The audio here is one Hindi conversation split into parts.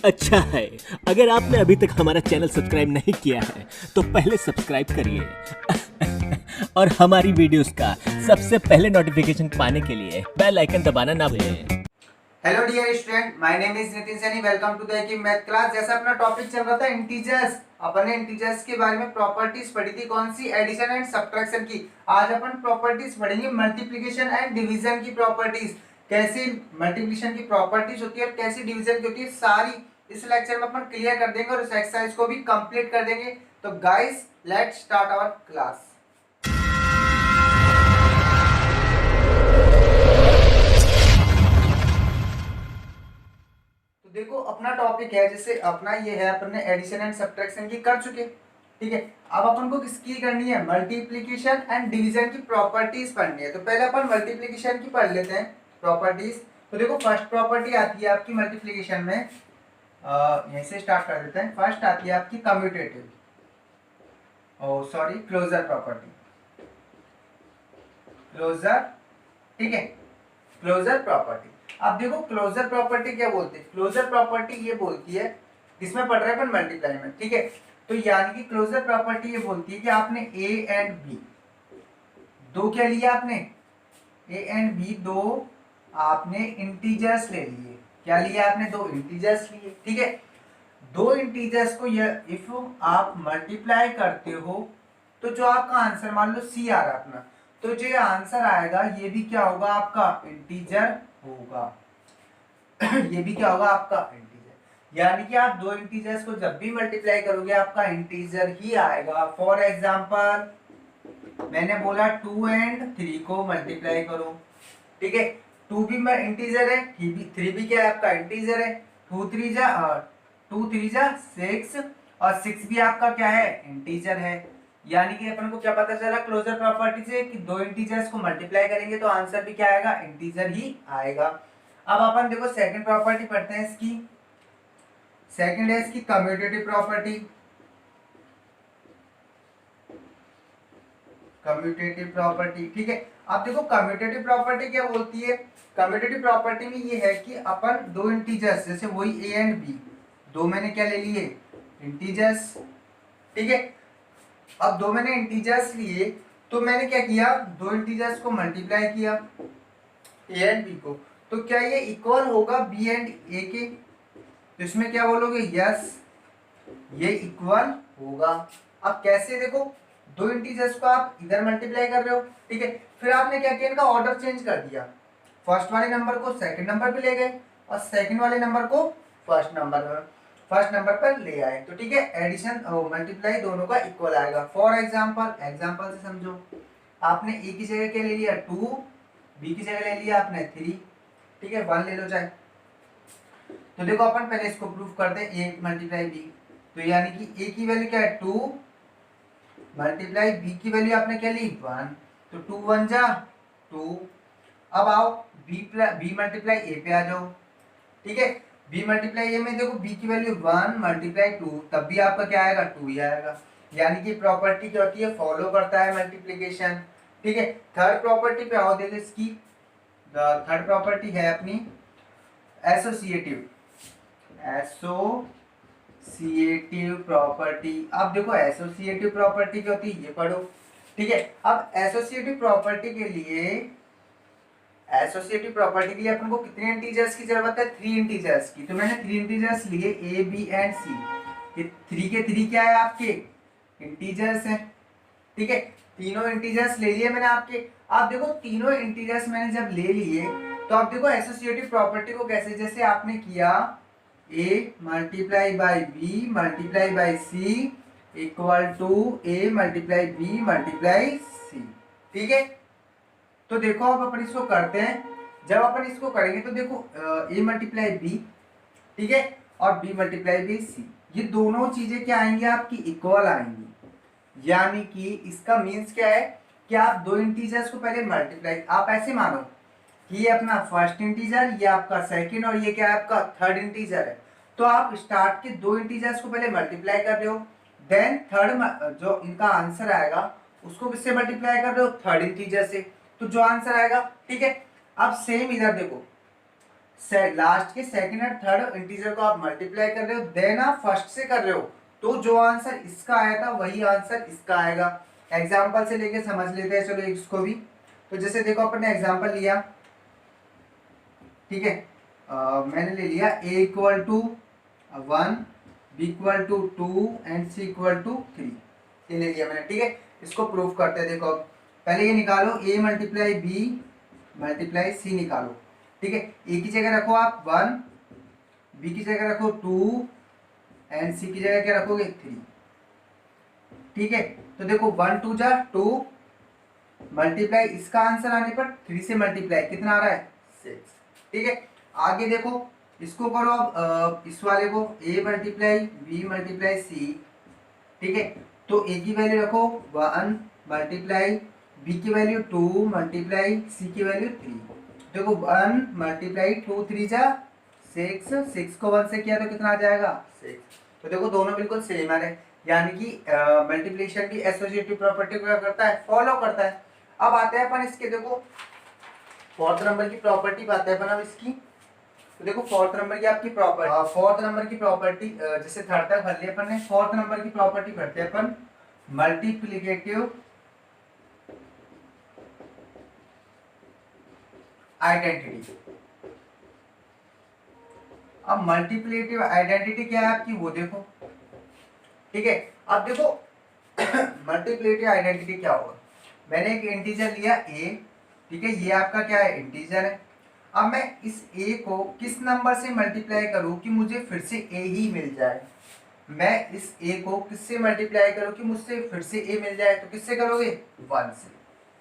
अच्छा है। अगर आपने अभी तक हमारा चैनल सब्सक्राइब नहीं किया है तो पहले सब्सक्राइब करिए और हमारी वीडियोस का सबसे पहले नोटिफिकेशन पाने के लिए बेल आइकन दबाना ना भूलें। Hello dear student, my name is Nitin Saini. Welcome to the एकीम मैथ क्लास। जैसा अपना टॉपिक चल रहा था इंटीजर्स, अपन ने इंटीजर्स के बारे में प्रॉपर्टीज पढ़ी थी। कौन सी? एडिशन एंड सब्ट्रैक्शन की। आज अपन प्रॉपर्टीज पढ़ेंगे मल्टीप्लिकेशन एंड डिवीजन की प्रॉपर्टीज। कैसे मल्टीप्लिकेशन की प्रॉपर्टीज होती है और कैसे डिवीजन की होती है, सारी इस लेक्चर में अपन क्लियर कर देंगे और इस एक्सरसाइज को भी कंप्लीट कर देंगे। तो guys, let's start our class. देखो, अपना टॉपिक है, जैसे अपना ये है, अपन ने एडिशन एंड सब्ट्रैक्शन की कर चुके। ठीक है, अब अपन को किसकी करनी है? मल्टीप्लिकेशन एंड डिवीजन की प्रॉपर्टीज पढ़नी है। तो पहले अपन मल्टीप्लिकेशन की पढ़ लेते हैं प्रॉपर्टीज। तो देखो, फर्स्ट प्रॉपर्टी आती है आपकी मल्टीप्लिकेशन में, यहीं से स्टार्ट कर देते हैं। फर्स्ट आती है आपकी कम्यूटेटिव, क्लोजर प्रॉपर्टी। क्लोजर, ठीक है, क्लोजर प्रॉपर्टी। अब देखो, क्लोजर प्रॉपर्टी क्या बोलते हैं? क्लोजर प्रॉपर्टी ये बोलती है, किसमें पढ़ रहे हैं अपन? मल्टीप्लाई में। ठीक है, तो यानी कि क्लोजर प्रॉपर्टी ये बोलती है कि आपने ए एंड बी दो क्या लिया? आपने ए एंड बी दो आपने इंटीजर्स ले लिए। क्या लिया आपने? दो इंटीजर्स लिए। ठीक है, दो इंटीजर्स को इफ आप मल्टीप्लाई करते हो तो जो आपका आंसर, मान लो सी आ रहा है अपना, तो जो आंसर आएगा ये भी क्या होगा? आपका इंटीजर होगा। ये भी क्या होगा? आपका इंटीजर। यानी कि आप दो इंटीजर्स को जब भी मल्टीप्लाई करोगे आपका इंटीजर ही आएगा। फॉर एग्जांपल, मैंने बोला 2 एंड 3 को मल्टीप्लाई करो। ठीक है, 2 भी इंटीजर है, 3 भी क्या है? आपका इंटीजर है। 2 3 जा 6 और 6 भी आपका क्या है? इंटीजर है। यानी कि अपन को क्या पता चला क्लोजर प्रॉपर्टी से कि दो इंटीजर्स को मल्टीप्लाई करेंगे तो आंसर भी क्या आएगा? इंटीजर ही आएगा। अब अपन देखो सेकंड प्रॉपर्टी पढ़ते हैं इसकी। सेकंड है इसकी कम्यूटेटिव प्रॉपर्टी। कम्यूटेटिव प्रॉपर्टी, ठीक है। अब देखो कम्यूटेटिव प्रॉपर्टी क्या बोलती है? कम्यूटेटिव प्रॉपर्टी में ये है कि अपन दो इंटीजर्स, जैसे वही ए एंड बी, दो मैंने क्या ले लिए? इंटीजर्स। ठीक है, अब दो मैंने इंटीजर्स लिए तो मैंने क्या किया? दो इंटीजर्स को मल्टीप्लाई किया, ए एंड बी को। तो क्या ये इक्वल होगा बी एंड ए के? तो इसमें क्या बोलोगे? यस, ये इक्वल होगा। अब कैसे? देखो, दो इंटीजर्स को आप इधर मल्टीप्लाई कर रहे हो, ठीक है, फिर आपने क्या किया? इनका ऑर्डर चेंज कर दिया। फर्स्ट वाले नंबर को सेकंड नंबर पे ले गए और सेकंड वाले नंबर को फर्स्ट नंबर पर ले आए। तो ठीक है, एडिशन और मल्टीप्लाई दोनों का इक्वल आएगा। फॉर एग्जांपल से समझो, आपने ए की जगह क्या ले लिया? 2, बी की जगह ले लिया आपने 3, ठीक है, 1 ले लो चाहे। तो देखो, अपन पहले इसको प्रूफ करते हैं, ए मल्टीप्लाई बी। तो यानी कि ए की वैल्यू क्या है? 2 मल्टीप्लाई बी की वैल्यू आपने क्या ली? 1। तो 2 1 जा 2। अब आओ बी मल्टीप्लाई ए पे आ जाओ। ठीक है, बी मल्टीप्लाई ए में देखो, बी की वैल्यू 1 मल्टीप्लाई 2, तब भी आपका क्या आएगा? 2 ही आएगा। यानी कि प्रॉपर्टी क्या होती है? फॉलो करता है मल्टीप्लिकेशन। ठीक है, थर्ड प्रॉपर्टी पे आओ। देखो इसकी थर्ड प्रॉपर्टी है अपनी एसोसिएटिव प्रॉपर्टी। अब देखो, एसोसिएटिव प्रॉपर्टी क्या होती है ये पढ़ो। ठीक है, अब एसोसिएटिव प्रॉपर्टी के लिए अपन को कितने इंटीजर्स की जरूरत है? 3 इंटीजर्स की। तो मैंने 3 इंटीजर्स लिए, ए बी एंड सी। ये 3 के 3 क्या है? आपके इंटीजर्स हैं। ठीक है, तीनों इंटीजर्स ले लिए मैंने आपके। आप देखो, तीनों इंटीजर्स मैंने जब ले लिए तो आप देखो एसोसिएटिव प्रॉपर्टी को कैसे, जैसे आपने किया a multiply by b multiply by c equal to a multiply b multiply c. ठीक है, तो देखो अब अपन इसको करते हैं। जब अपन इसको करेंगे तो देखो, ए मल्टीप्लाई बी, ठीक है, और बी मल्टीप्लाई बी सी, ये दोनों चीजें क्या आएंगी? आपकी इक्वल आएंगी। यानी कि इसका मीन्स क्या है कि आप दो इंटीजर्स को पहले मल्टीप्लाई, आप ऐसे मानो कि ये अपना फर्स्ट इंटीजर, ये आपका सेकंड, और ये क्या है? आपका थर्ड इंटीजर है। तो आप स्टार्ट के दो इंटीजर्स को पहले मल्टीप्लाई कर रहे हो, देन थर्ड जो इनका आंसर आएगा उसको किससे मल्टीप्लाई कर रहे हो? थर्ड इंटीजर से। तो जो आंसर आएगा, ठीक है। अब सेम इधर देखो, लास्ट के सेकंड और थर्ड इंटीजर को आप मल्टीप्लाई कर रहे हो, देन आप फर्स्ट से कर रहे हो, तो जो आंसर इसका आया था वही आंसर इसका आएगा। एग्जाम्पल से लेके समझ लेते हैं, चलो इसको भी। तो जैसे देखो अपन ने एग्जाम्पल लिया, ठीक है, मैंने ले लिया a equal to 1, b equal to 2 and c equal to 3, ये ले लिया मैंने, ठीक है। इसको प्रूफ करते हैं। देखो पहले ये निकालो, a multiply b multiply c निकालो, ठीक है। a की जगह रखो आप 1, b की जगह रखो 2 एंड c की जगह क्या रखोगे 3, ठीक है। तो देखो 1 2 जा 2 मल्टीप्लाई इसका आंसर आने पर 3 से मल्टीप्लाई कितना आ रहा है 6, ठीक है। आगे देखो इसको करो अब इस वाले को a multiply b multiply c, ठीक है। तो a की वैल्यू रखो 1 मल्टीप्लाई b की वैल्यू 2 मल्टीप्लाई c की वैल्यू 3। देखो 1 मल्टीप्लाई 2 3 जा 6, 6 को 1 से किया तो कितना आ जाएगा 6। तो देखो दोनों बिल्कुल सेम आ रहे हैं, यानी कि मल्टीप्लिकेशन की एसोसिएटिव प्रॉपर्टी को क्या करता है, फॉलो करता है। अब आते हैं अपन इसके, देखो फोर्थ नंबर की प्रॉपर्टी आते हैं अपन अब इसकी। तो देखो फोर्थ नंबर की आपकी प्रॉपर्टी, फोर्थ नंबर की प्रॉपर्टी जैसे थर्ड तक भर लिया अपन ने, फोर्थ नंबर की प्रॉपर्टी भरते हैं अपन मल्टीप्लिकेटिव आइडेंटिटी। अब मल्टीप्लिकेटिव आइडेंटिटी क्या है आपकी, वो देखो, ठीक है। अब देखो मल्टीप्लिकेटिव आइडेंटिटी क्या होगा, मैंने एक इंटीजर लिया a, ठीक है, ये आपका क्या है इंटीजर है। अब मैं इस a को किस नंबर से मल्टीप्लाई करूं कि मुझे फिर से a ही मिल जाए, मैं इस a को किससे मल्टीप्लाई करूं कि मुझसे फिर से a मिल जाए, तो किससे करोगे 1 से,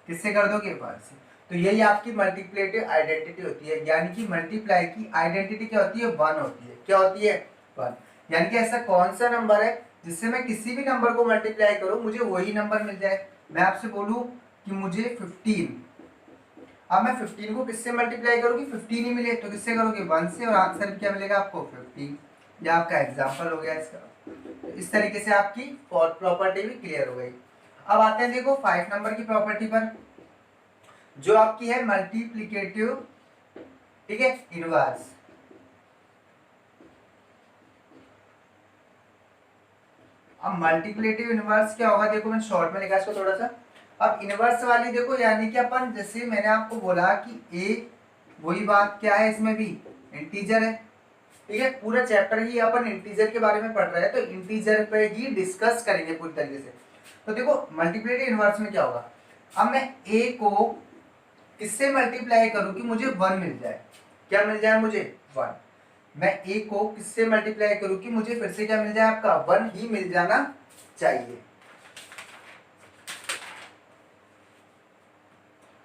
किससे कर दोगे 1 से। तो यही आपकी मल्टीप्लिकेटिव आइडेंटिटी होती है, यानी कि मल्टीप्लाई की आइडेंटिटी क्या होती है 1 होती है, क्या होती है 1। यानी कि ऐसा कौन सा नंबर है जिससे मैं किसी भी नंबर को मल्टीप्लाई करूं मुझे वही नंबर मिल जाए। मैं आपसे बोलूं कि मुझे 15, अब मैं 15 को किससे मल्टीप्लाई करूंगी 15 ही मिले, तो किससे करोगे 1 से, और आंसर क्या मिलेगा आपको 15। ये आपका एग्जांपल हो गया इसका। तो इस तरीके से आपकी फोर्थ प्रॉपर्टी भी क्लियर हो गई। अब आते हैं देखो 5 नंबर की प्रॉपर्टी पर, जो आपकी है मल्टीप्लिकेटिव, ठीक है, इनवर्स। अब मल्टीप्लिकेटिव इनवर्स क्या होगा, देखो मैं शॉर्ट में लिखा इसको थोड़ा सा। अब इनवर्स वाली देखो, यानी कि अपन जैसे मैंने आपको बोला कि a, वही बात क्या है इसमें भी इंटीजर है, ठीक है। पूरा चैप्टर ही अपन इंटीजर के बारे में पढ़ रहे हैं, तो इंटीजर पे ही डिस्कस करेंगे पूरी तरीके से। तो देखो मल्टीप्लिकेटिव इनवर्स में क्या होगा, अब मैं a को किससे मल्टीप्लाई करूं कि मुझे 1 मिल जाए, क्या मिल जाए मुझे 1। मैं a को किससे मल्टीप्लाई करूं कि मुझे फिर से क्या मिल जाए आपका 1 ही मिल जाना चाहिए,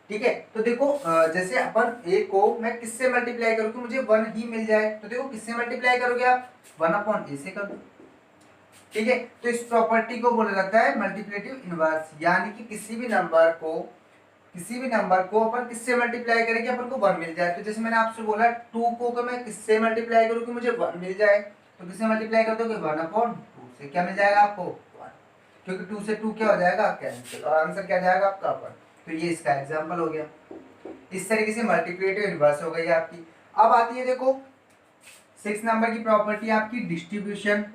ठीक है। तो देखो जैसे अपन a को मैं किससे मल्टीप्लाई करूं कि मुझे 1 ही मिल जाए, तो देखो किससे मल्टीप्लाई करोगे आप 1/a से कर दो, ठीक है। तो इस प्रॉपर्टी को बोला जाता है मल्टीप्लिकेटिव इनवर्स, यानी कि किसी भी नंबर को अपन किससे मल्टीप्लाई करें कि अपन को 1 मिल जाए। तो जैसे मैंने आपसे बोला 2 को मैं किससे मल्टीप्लाई करूं कि मुझे 1 मिल जाए, तो किससे मल्टीप्लाई कर दोगे 1/2 से, क्या मिल जाएगा आपको 1, क्योंकि 2 से 2 क्या हो जाएगा कैंसिल, और आंसर क्या जाएगा आपका 1। तो ये इसका एग्जांपल हो गया। इस तरीके से मल्टीप्लिकेटिव इनवर्स हो गई आपकी। अब आती है देखो 6 नंबर की प्रॉपर्टी आपकी डिस्ट्रीब्यूशन।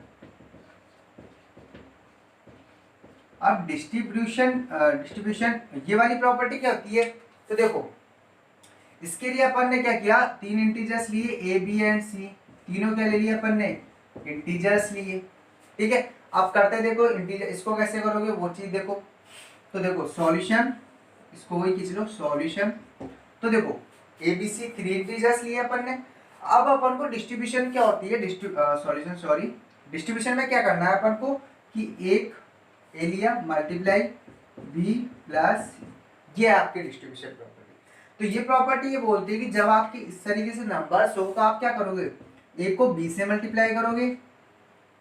अब डिस्ट्रीब्यूशन ये वाली प्रॉपर्टी क्या होती है, तो देखो इसके लिए अपन ने क्या किया, 3 इंटीजर्स लिए a b एंड c, तीनों क्या ले लिए अपन ने इंटीजर्स लिए, ठीक है। अब करते देखो इंटीजर, इसको कैसे करोगे वो चीज देखो। तो देखो सॉल्यूशन, इसको वही खींच लो सॉल्यूशन। तो देखो a b c 3 इंटीजर्स लिए अपन ने। अब अपन को डिस्ट्रीब्यूशन क्या होती है, डिस्ट्रीब्यूशन में क्या करना है अपन को कि एक a लिया मल्टीप्लाई b प्लस c, ये आपके डिस्ट्रीब्यूशन प्रॉपर्टी। तो ये प्रॉपर्टी ये बोलती है कि जब आपके इस तरीके से नंबर्स हो तो आप क्या करोगे, a को b से मल्टीप्लाई करोगे,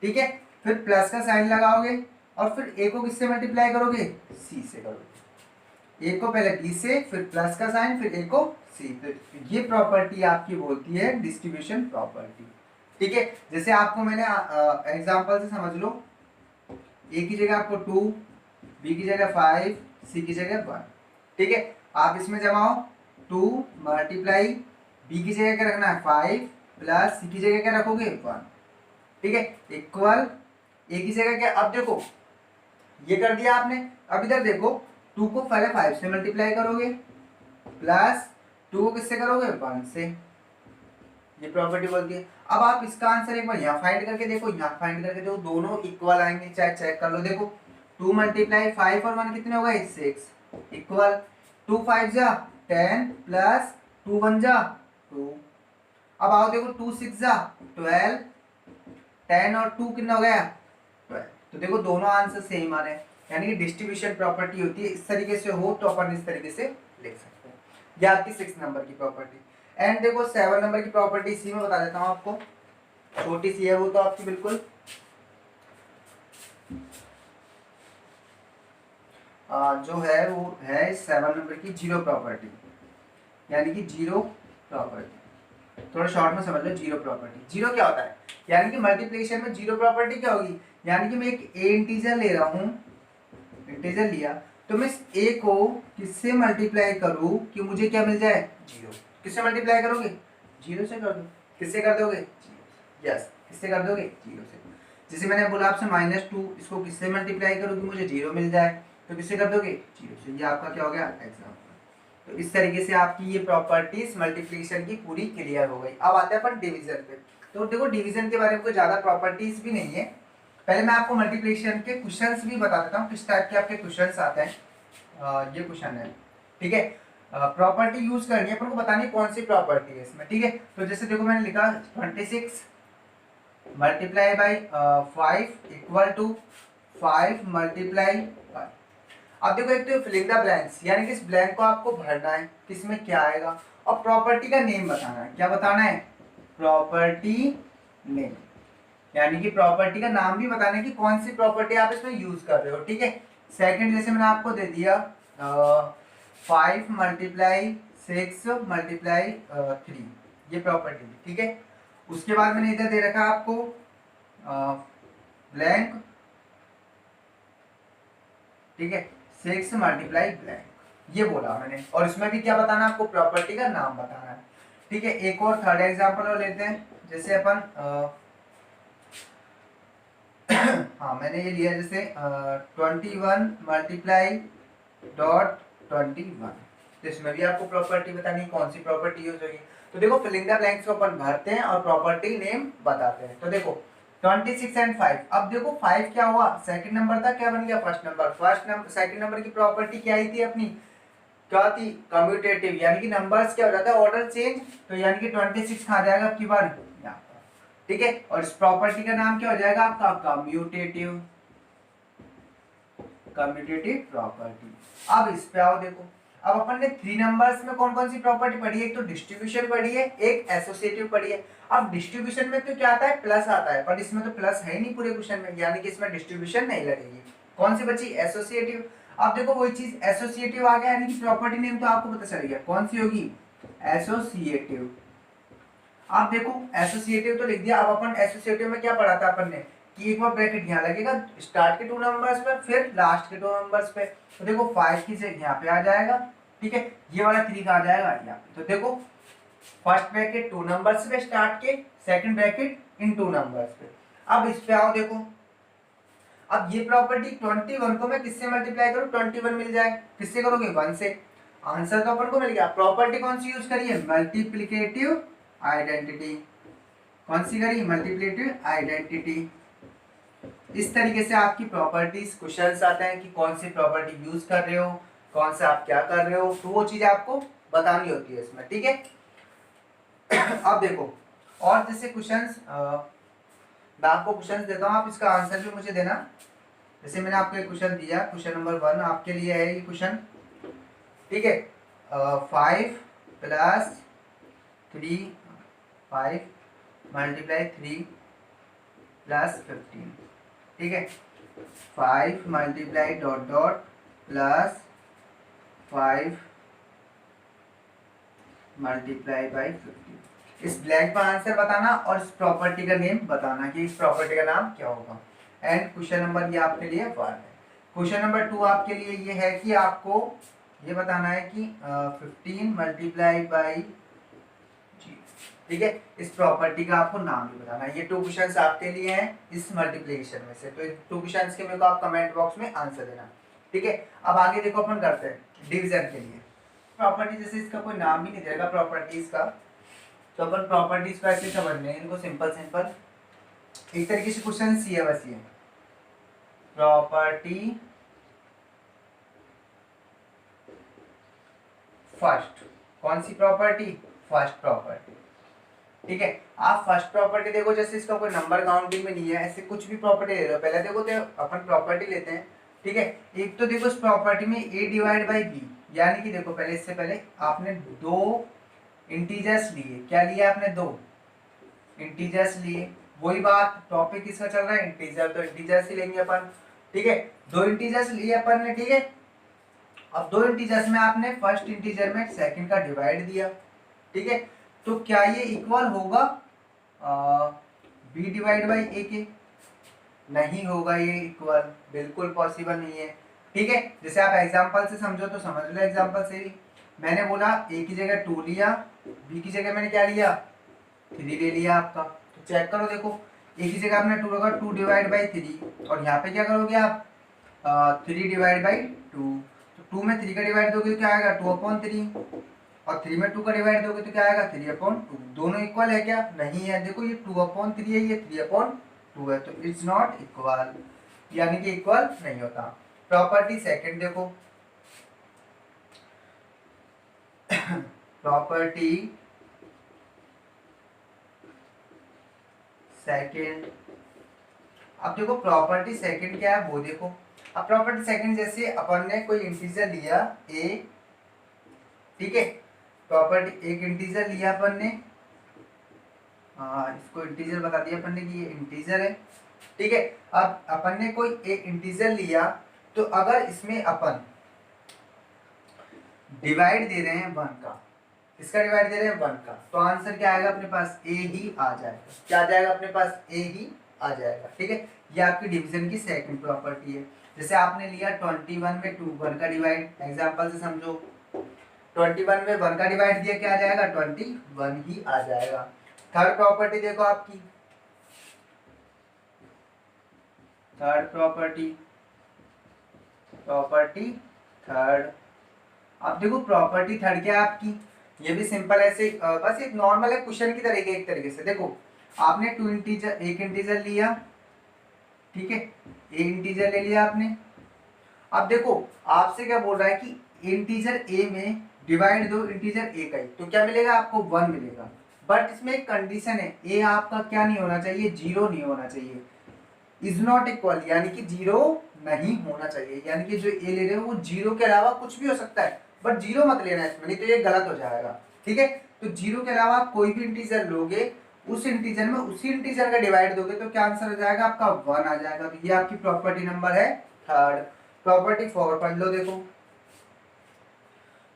ठीक है, फिर प्लस का साइन लगाओगे, और फिर a को किससे मल्टीप्लाई करोगे c से करोगे। a को पहले b से, फिर प्लस का साइन, फिर a को c। तो ये प्रॉपर्टी आपकी बोलती है डिस्ट्रीब्यूशन प्रॉपर्टी, ठीक है। जैसे आपको मैंने एग्जांपल से समझ लो, a की जगह आपको 2, b की जगह 5, c की जगह 1, ठीक है। आप इसमें जमाओ 2 मल्टीप्लाई बी की जगह क्या रखना है 5 प्लस सी की जगह क्या रखोगे 1, ठीक है, इक्वल ए की जगह क्या, अब देखो ये कर दिया आपने। अब इधर देखो 2 को पहले 5 से मल्टीप्लाई करोगे प्लस 2 को किससे करोगे 1 से, ये प्रॉपर्टी बोलती है। अब आप इसका आंसर एक बार यहाँ फाइंड करके देखो, यहाँ फाइंड करके देखो, दोनों इक्वल आएंगे, चाहे चेक कर लो। देखो 2 मल्टीप्लाई 5 और 1 कितने हो गए 6 इक्वल 2 5 जा 10 प्लस 2 1 जा 2। अब आओ देखो 2 6 जा 12, 10 और 2 कितना हो गया 12। तो देखो दोनों आंसर सेम आ रहे हैं, यानी कि डिस्ट्रीब्यूशन प्रॉपर्टी होती है, इस तरीके से हो तो अपन इस तरीके से लिख सकते हैं। ये आपकी 6 नंबर की प्रॉपर्टी। एंड देखो 7 नंबर की प्रॉपर्टी इसी में बता देता हूं आपको, छोटी सी है वो तो आपकी बिल्कुल जो है वो है 7 नंबर की जीरो प्रॉपर्टी, यानी कि जीरो प्रॉपर्टी। थोड़ा शॉर्ट में समझ लो, जीरो प्रॉपर्टी, जीरो क्या होता है, यानी कि मल्टीप्लिकेशन में जीरो प्रॉपर्टी क्या होगी, यानी कि मैं एक ए इंटीजर ले रहा हूँ, इंटीजर लिया तो मैं इस ए को किससे मल्टीप्लाई करूँ कि मुझे क्या मिल जाए जीरो। किससे मल्टीप्लाई करोगे जीरो से कर दो, किससे कर दोगे जीरो, यस किससे कर दोगे जीरो से। जैसे मैंने बोला आपसे -2, इसको किससे मल्टीप्लाई करो कि मुझे जीरो मिल जाए, तो किससे कर दोगे जीरो से। ये आपका क्या हो गया एग्जाम्पल। तो इस तरीके से आपकी ये प्रॉपर्टीज मल्टीप्लिकेशन की पूरी क्लियर हो गई। अब आते हैं अपन डिवीजन पे। तो देखो डिवीजन के बारे में कोई ज्यादा प्रॉपर्टीज भी नहीं है, पहले मैं आपको मल्टीप्लिकेशन के क्वेश्चंस भी बता देता हूँ किस टाइप के आपके क्वेश्चंस आते हैं। ये क्वेश्चन है, ठीक है, प्रॉपर्टी यूज करनी है अपन को, बतानी कौन सी प्रॉपर्टी है इसमें, ठीक है। तो जैसे देखो मैंने लिखा 26 multiply by 5 equal to 5 multiply 5। अब देखो एक तो फिलिंग द ब्लैंक्स, यानी कि इस ब्लैंक को आपको भरना है, किसमें क्या आएगा, और प्रॉपर्टी का नेम बताना है। क्या बताना है प्रॉपर्टी नेम, यानी कि प्रॉपर्टी का नाम भी बताना है कि कौन सी प्रॉपर्टी आप इसमें यूज कर रहे हो, ठीक है। सेकंड जैसे मैंने आपको दे दिया 5 मल्टीप्लाई 6 मल्टीप्लाई 3, ये प्रॉपर्टी, ठीक है। उसके बाद मैंने इधर दे रखा आपको ब्लैंक, ठीक है, 6 मल्टीप्लाई ब्लैंक, ये बोला मैंने। और इसमें भी क्या बताना है आपको प्रॉपर्टी का नाम बताना है, ठीक है। एक और थर्ड एग्जांपल और लेते हैं, जैसे अपन हाँ मैंने ये लिया जैसे 21 मल्टीप्लाई डॉट 21, तो इसमें भी आपको प्रॉपर्टी बतानी है, कौन सी प्रॉपर्टी यूज होगी। तो देखो फिलिंग द ब्लैंक्स को अपन भरते हैं और प्रॉपर्टी नेम बताते हैं। तो देखो 26 एंड 5, अब देखो 5 क्या हुआ सेकंड नंबर था, क्या बन गया first number. First number second number की प्रॉपर्टी क्या आई थी अपनी, क्या थी कम्यूटेटिव, यानी कि नंबर्स क्या हो जाता है ऑर्डर चेंज, तो यानी कि 26 कहाँ जाएगा आपकी बार यहाँ पर, ठीक है। और इस प्रॉपर्टी का नाम क्या हो जाएगा आपका कम्यूटेटिव, कम्यूटेटिव प्रॉपर्टी। अब इस पे आओ देखो, अब अपन ने 3 नंबर्स में कौन कौन सी प्रॉपर्टी पढ़ी है, एक तो डिस्ट्रीब्यूशन पढ़ी है, एक एसोसिएटिव पढ़ी है। अब डिस्ट्रीब्यूशन में तो क्या आता है प्लस आता है, पर इसमें तो प्लस है ही नहीं पूरे क्वेश्चन में, यानी कि इसमें डिस्ट्रीब्यूशन नहीं लगेगी। कौन सी बची एसोसिएटिव। अब देखो वही चीज एसोसिएटिव आ गया, यानी कि प्रॉपर्टी नेम तो आपको पता चल गया कौन सी होगी एसोसिएटिव। आप देखो एसोसिएटिव तो लिख दिया। अब अपन एसोसिएटिव में क्या पढ़ा था अपन ने कि एक बार ब्रैकेट यहाँ लगेगा स्टार्ट के 2 नंबर्स पर, फिर लास्ट के 2 नंबर्स पे। तो देखो 5 की जगह यहाँ पे आ जाएगा, ठीक है, ये वाला 3 का आ जाएगा यहाँ पे। तो देखो फर्स्ट ब्रैकेट 2 नंबर्स पे स्टार्ट के, सेकंड ब्रैकेट इन 2 नंबर्स पे। अब इस पे आओ देखो, अब ये प्रॉपर्टी 21 को मैं किससे मल्टीप्लाई करूँ 21 मिल जाए, किससे करोगे 1 से। आंसर तो अपन को मिल गया। प्रॉपर्टी कौन सी यूज करिए मल्टीप्लिकेटिव आइडेंटिटी, कौन सी करी मल्टीप्लिकेटिव आइडेंटिटी। इस तरीके से आपकी प्रॉपर्टीज क्वेश्चंस आते हैं कि कौन सी प्रॉपर्टी यूज कर रहे हो, कौन सा आप क्या कर रहे हो, तो वो चीजें आपको बतानी होती है इसमें, ठीक है। अब देखो और जैसे क्वेश्चंस मैं आपको क्वेश्चंस देता हूँ, आप इसका आंसर भी मुझे देना। जैसे मैंने आपको एक क्वेश्चन दिया, क्वेश्चन नंबर 1 आपके लिए है ये क्वेश्चन, ठीक है। 5 प्लस 3 5 मल्टीप्लाई 3 प्लस 15, ठीक है। 5 multiply dot dot plus 5 multiply by 15। इस ब्लैंक का आंसर बताना और इस प्रॉपर्टी का नेम बताना कि इस प्रॉपर्टी का नाम क्या होगा। एंड क्वेश्चन नंबर ये आपके लिए 1 है। क्वेश्चन नंबर 2 आपके लिए ये है कि आपको ये बताना है कि 15 मल्टीप्लाई बाई ठीक है, इस प्रॉपर्टी का आपको नाम भी बताना है। ये 2 क्वेश्चंस आपके लिए हैं इस मल्टीप्लिकेशन में से, तो इन 2 क्वेश्चंस के मेरे को आप कमेंट बॉक्स में आंसर देना। ठीक है, अब आगे देखो अपन करते हैं डिवीजन के लिए प्रॉपर्टी। जैसे इसका कोई नाम भी नहीं देगा प्रॉपर्टीज का, तो अपन प्रॉपर्टीज को ऐसे समझने हैं इनको, सिंपल सिंपल एक तरीके से क्वेश्चन सी है बस ये प्रॉपर्टी फर्स्ट। कौन सी प्रॉपर्टी? First property. ठीक है, आप फर्स्ट प्रॉपर्टी देखो, जैसे इसका कोई नंबर काउंटिंग में नहीं है, ऐसे कुछ भी प्रॉपर्टी ले लो। पहले देखो तो अपन प्रॉपर्टी लेते हैं। ठीक है, एक तो देखो इस प्रॉपर्टी में a डिवाइड बाई बी, यानी कि देखो पहले इससे पहले आपने 2 इंटीजर्स लिए। क्या लिया आपने? 2 इंटीजर्स लिए। वही बात, टॉपिक किसका चल रहा है? इंटीजर, तो इंटीजर्स ही लेंगे अपन। ठीक है, 2 इंटीजर्स लिए अपन ने। ठीक है, अब 2 इंटीजर्स में आपने फर्स्ट इंटीजर में सेकंड का डिवाइड दिया। ठीक है, तो क्या ये इक्वल होगा b डिवाइड बाई ए के? नहीं होगा ये इक्वल, बिल्कुल पॉसिबल नहीं है। ठीक है, जैसे आप एग्जांपल से समझो तो समझ लो। एग्जांपल से ही मैंने बोला a की जगह 2 लिया, b की जगह मैंने क्या लिया? 3 ले लिया आपका। तो चेक करो, देखो a की जगह आपने 2 रखा, 2 डिवाइड बाई 3, और यहाँ पे क्या करोगे आप? 3 डिवाइड बाई 2। तो 2 में 3 का डिवाइड दोगे तो क्या आएगा? 2/3, और 3 में 2 का डिवाइड दोगे तो क्या आएगा? 3/2। दोनों इक्वल है क्या? नहीं है। देखो ये 2/3 है, ये 3/2 है, तो इट्स नॉट इक्वल, यानी कि इक्वल नहीं होता। प्रॉपर्टी सेकंड देखो प्रॉपर्टी सेकंड। अब देखो प्रॉपर्टी सेकंड क्या है वो देखो। अब प्रॉपर्टी सेकंड जैसे अपन ने कोई इंटीजर लिया a। ठीक है, प्रॉपर्टी एक इंटीजर लिया अपन ने, इसको इंटीजर बता दिया अपन ने कि ये इंटीजर है। ठीक है, अब अपन ने कोई एक इंटीजर लिया, तो अगर इसमें अपन डिवाइड दे रहे हैं 1 का, इसका डिवाइड दे रहे हैं 1 का, तो आंसर क्या आएगा अपने पास? a ही आ जाएगा। क्या आ जाएगा अपने पास? a ही आ जाएगा। ठीक है, ये आपकी डिवीजन की सेकंड प्रॉपर्टी है। जैसे आपने लिया 21 में 2 1 का डिवाइड, एग्जांपल से समझो 21 में 1 का डिवाइड दिया, क्या आ जाएगा? 21 ही आ जाएगा। थर्ड प्रॉपर्टी देखो आपकी, थर्ड प्रॉपर्टी, प्रॉपर्टी थर्ड। अब देखो प्रॉपर्टी थर्ड क्या है आपकी? ये भी सिंपल ऐसे बस एक नॉर्मल है क्वेश्चन की तरीके, एक तरीके से देखो आपने 2 इंटीजर, एक इंटीजर लिया। ठीक है, एक इंटीजर ले लिया आपने। अब देखो आपसे क्या बोल रहा है कि इंटीजर a में डिवाइड दो इंटीजर a का ही, तो क्या मिलेगा आपको? 1 मिलेगा। बट इसमें एक कंडीशन है, a आपका क्या नहीं होना चाहिए? 0 नहीं होना चाहिए। इज नॉट इक्वल, यानी कि 0 नहीं होना चाहिए, यानी कि जो a ले रहे हो वो 0 के अलावा कुछ भी हो सकता है, बट 0 मत लेना इसमें, नहीं तो ये गलत हो जाएगा। ठीक है, तो 0 के अलावा आप कोई भी इंटीजर लोगे, उस इंटीजर में उसी इंटीजर का डिवाइड दोगे, तो क्या आंसर हो जाएगा आपका? 1 आ जाएगा। तो ये आपकी प्रॉपर्टी नंबर है थर्ड। प्रॉपर्टी 4 पढ़ लो, देखो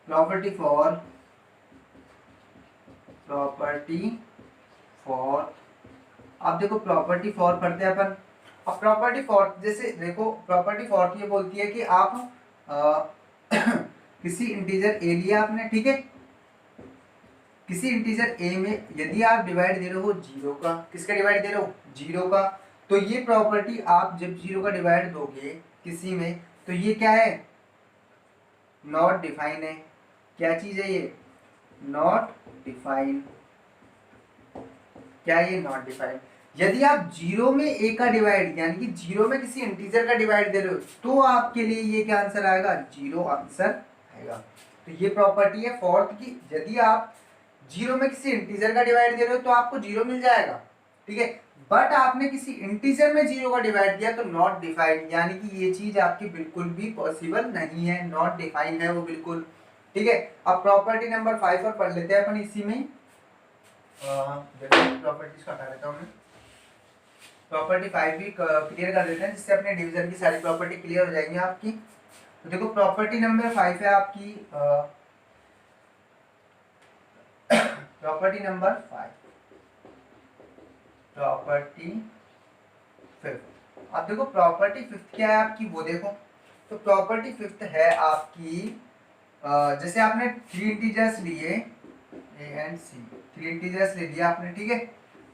प्रॉपर्टी 4, प्रॉपर्टी 4। अब देखो प्रॉपर्टी 4 पढ़ते हैं अपन। अब प्रॉपर्टी 4 जैसे देखो, प्रॉपर्टी 4 ये बोलती है कि आप किसी इंटीजर a लिया आपने। ठीक है, किसी इंटीजर a में यदि आप डिवाइड दे रहे हो 0 का, किसका डिवाइड दे रहे हो? 0 का, तो ये प्रॉपर्टी आप जब 0 का डिवाइड दोगे किसी में, तो ये क्या है? नॉट डिफाइन है। क्या चीज है ये? Not define. क्या ये नॉट डिफाइन? यदि आप 0 में a का डिवाइड, यानी कि 0 में किसी इंटीजर का डिवाइड दे रहे हो, तो आपके लिए ये क्या आंसर आएगा? 0 आंसर आएगा। तो ये प्रॉपर्टी है फोर्थ की, यदि आप 0 में किसी इंटीजर का डिवाइड दे रहे हो तो आपको 0 मिल जाएगा। ठीक है, बट आपने किसी इंटीजर में 0 का डिवाइड दिया तो नॉट डिफाइंड, यानी कि ये चीज आपकी बिल्कुल भी पॉसिबल नहीं है, नॉट डिफाइंड है वो बिल्कुल। ठीक है, अब प्रॉपर्टी नंबर 5 और पढ़ लेते हैं अपन इसी में। देखो प्रॉपर्टीज का हटा लेता हूं मैं, प्रॉपर्टी 5 भी क्लियर कर देते हैं, जिससे अपने डिवीजन की सारी प्रॉपर्टी क्लियर हो जाएंगी आपकी। तो देखो प्रॉपर्टी नंबर 5 है आपकी, प्रॉपर्टी नंबर 5, प्रॉपर्टी 5। अब देखो प्रॉपर्टी 5 क्या है आपकी वो देखो। तो प्रॉपर्टी 5 है आपकी, जैसे आपने 3 इंटीजर्स लिए, ए एंड सी, 3 इंटीजर्स ले लिया आपने, ठीक है।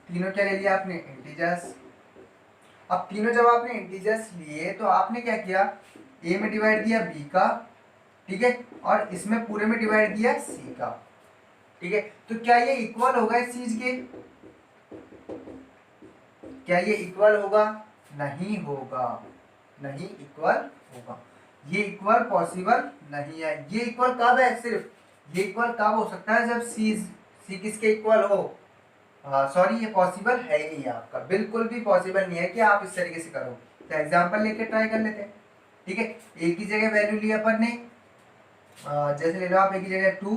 तीनों क्या ले लिया आपने, इंटीजर्स। अब तीनों जब आपने इंटीजर्स लिए तो आपने क्या किया, ए में डिवाइड दिया बी का, ठीक है, और इसमें पूरे में डिवाइड दिया सी का, ठीक है। तो क्या ये इक्वल होगा इस चीज के, क्या ये इक्वल होगा, नहीं होगा, नहीं इक्वल होगा, ये इक्वल पॉसिबल नहीं है। ये इक्वल कब है, सिर्फ ये इक्वल कब हो सकता है, जब सी किसके इक्वल हो, सॉरी ये पॉसिबल है ही नहीं, आपका बिल्कुल भी पॉसिबल नहीं है कि आप इस तरीके से करो। तो एग्जांपल लेके ट्राई कर लेते हैं, ठीक है। ए की जगह वैल्यू लिया अपन ने, जैसे ले लो आप ए की जगह 2,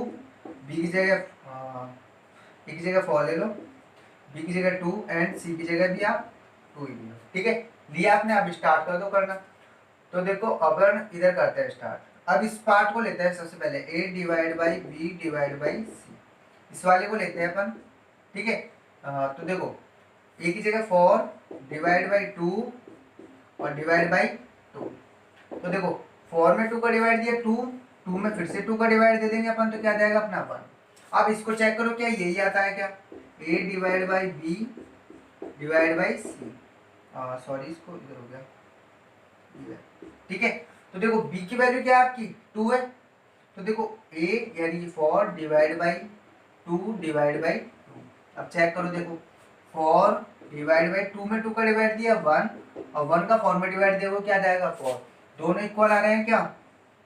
बी की जगह ए की जगह 4 ले लो, बी की जगह 2 एंड सी की जगह भी आप 2 ही लियो, ठीक है। लिया आपने, अब स्टार्ट कर दो करना। तो देखो अपन इधर करते हैं स्टार्ट। अब इस पार्ट को लेते हैं सबसे पहले, a divide by b divide by c, इस वाले को लेते हैं अपन, ठीक है। तो देखो a की जगह 4 डिवाइड बाई 2 और डिवाइड बाई 2। तो देखो 4 में 2 का डिवाइड दिया 2 में फिर से 2 का डिवाइड दे देंगे अपन, तो क्या जाएगा अपना 1। अब इसको चेक करो क्या यही आता है क्या, a divide by b divide by c, sorry इसको इधर हो गया, ठीक है। तो देखो b की वैल्यू क्या है आपकी 2 है, तो देखो a यानी कि 4 डिवाइड बाई 2 डिवाइड बाई 2। अब चेक करो, देखो 4 डिवाइड बाई 2 में 2 का डिवाइड दिया 1 और 1 का 4 में डिवाइड दिया वो क्या जाएगा 4। दोनों इक्वल आ रहे हैं क्या,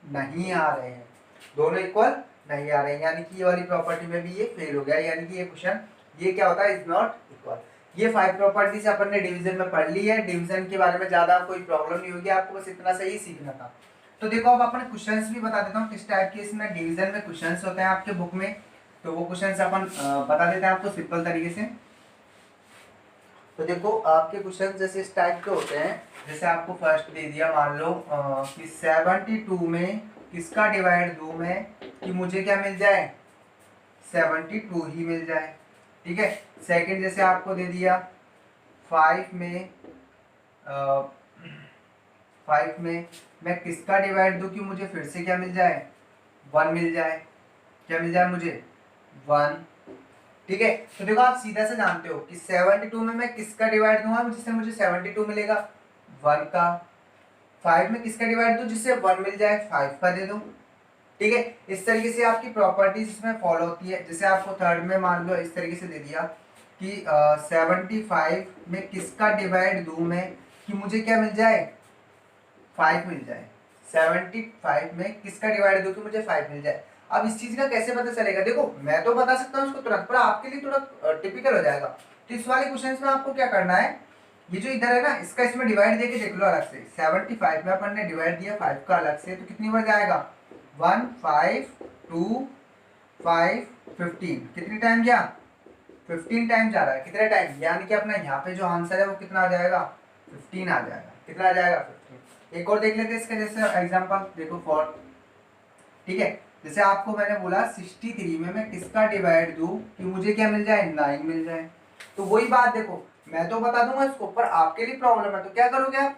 नहीं आ रहे हैं, दोनों इक्वल नहीं आ रहे हैं, यानी कि ये वाली प्रॉपर्टी में भी ये फेल हो गया, यानी कि ये क्वेश्चन ये क्या होता है, इज नॉट इक्वल। ये 5 प्रॉपर्टीज अपन ने डिवीजन में पढ़ ली है, डिवीजन के बारे में ज्यादा कोई प्रॉब्लम नहीं होगी, आपको बस इतना सही सीखना था। तो देखो अब अपन क्वेश्चंस भी बता देता हूँ किस टाइप के इसमें डिवीजन में क्वेश्चंस होते हैं आपके बुक में, तो वो क्वेश्चंस अपन बता देते हैं आपको सिंपल तरीके से। तो देखो आपके क्वेश्चन जैसे इस टाइप के होते हैं, जैसे आपको फर्स्ट दे दिया मान लो कि 72 में किसका डिवाइड दूं मैं कि मुझे क्या मिल जाए, 72 ही मिल जाए, ठीक है। सेकंड जैसे आपको दे दिया 5 में 5 में मैं किसका डिवाइड दूं कि मुझे फिर से क्या मिल जाए, 1 मिल जाए, क्या मिल जाए मुझे 1, ठीक है। तो देखो आप सीधा से जानते हो कि 72 में मैं किसका डिवाइड दूंगा जिससे मुझे 72 मिलेगा, 1 का। 5 में किसका डिवाइड दूं जिससे 1 मिल जाए, 5 का दे दूं, ठीक है। इस तरीके से आपकी प्रॉपर्टीज इसमें फॉलो होती है। जैसे आपको थर्ड में मान लो इस तरीके से दे दिया कि 75 में किसका डिवाइड दूं मैं कि मुझे क्या मिल जाए, 5 मिल जाए। 75 में किसका डिवाइड दूं कि मुझे 5 मिल जाए। अब इस चीज का कैसे पता चलेगा, देखो मैं तो बता सकता हूँ उसको तुरंत, पर आपके लिए थोड़ा टिपिकल हो जाएगा। तो इस वाले क्वेश्चन में आपको क्या करना है, ये जो इधर है ना इसका इसमें डिवाइड देके देख लो अलग से। 75 में अपन ने डिवाइड दिया 5 का अलग से, तो कितनी बार जाएगा 1 5 2 5 15, कितनी टाइम गया 15 टाइम जा रहा है, कितने टाइम, यानी कि अपना यहाँ पे जो आंसर है वो कितना आ जाएगा 15 आ जाएगा, कितना आ जाएगा 15। एक और देख लेते हैं इसका जैसे एग्जांपल, देखो 4, ठीक है। जैसे आपको मैंने बोला 63 में मैं किसका डिवाइड दूं कि मुझे क्या मिल जाए, 9 मिल जाए। तो वही बात देखो मैं तो बता दूंगा इसको, पर आपके लिए प्रॉब्लम है तो क्या करोगे आप,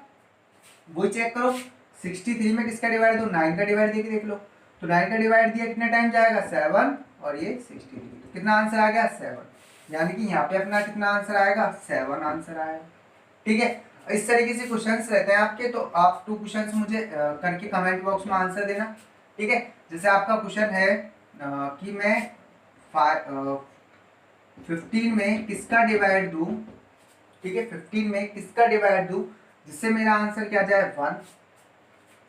वही चेक करो 63 में किसका डिवाइड दो, 9 का डिवाइड देके देख लो। तो 9 का डिवाइड दिया कितने टाइम जाएगा 7 और ये 63, तो कितना आंसर आ गया 7, यानी कि यहाँ पे अपना कितना आंसर आएगा 7 आंसर आएगा, ठीक है। इस तरीके से क्वेश्चंस रहते हैं आपके, तो आप 2 क्वेश्चंस मुझे करके कमेंट बॉक्स में आंसर देना, ठीक है। जैसे आपका क्वेश्चन है कि मैं 15 में किसका डिवाइड दूं, ठीक है, 15 में किसका डिवाइड दूं जिससे मेरा आंसर क्या जाए 1।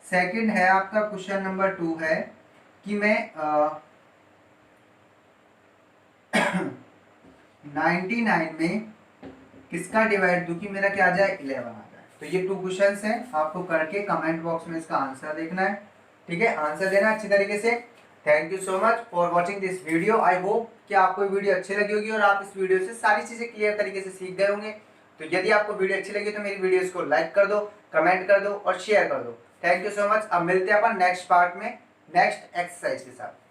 सेकंड है आपका क्वेश्चन नंबर 2 है कि मैं 99 में किसका डिवाइड दूं कि मेरा क्या आ जाए 11 आ जाए। तो ये 2 क्वेश्चंस हैं, आपको करके कमेंट बॉक्स में इसका आंसर देखना है, ठीक है, आंसर देना अच्छी तरीके से। Thank you so much for watching this video. I hope कि आपको वीडियो अच्छी लगी होगी और आप इस वीडियो से सारी चीजें क्लियर तरीके से सीख गए होंगे। तो यदि आपको वीडियो अच्छी लगी तो मेरी वीडियोस को लाइक कर दो, कमेंट कर दो और शेयर कर दो। Thank you so much. अब मिलते हैं अपन नेक्स्ट पार्ट में नेक्स्ट एक्सरसाइज के साथ।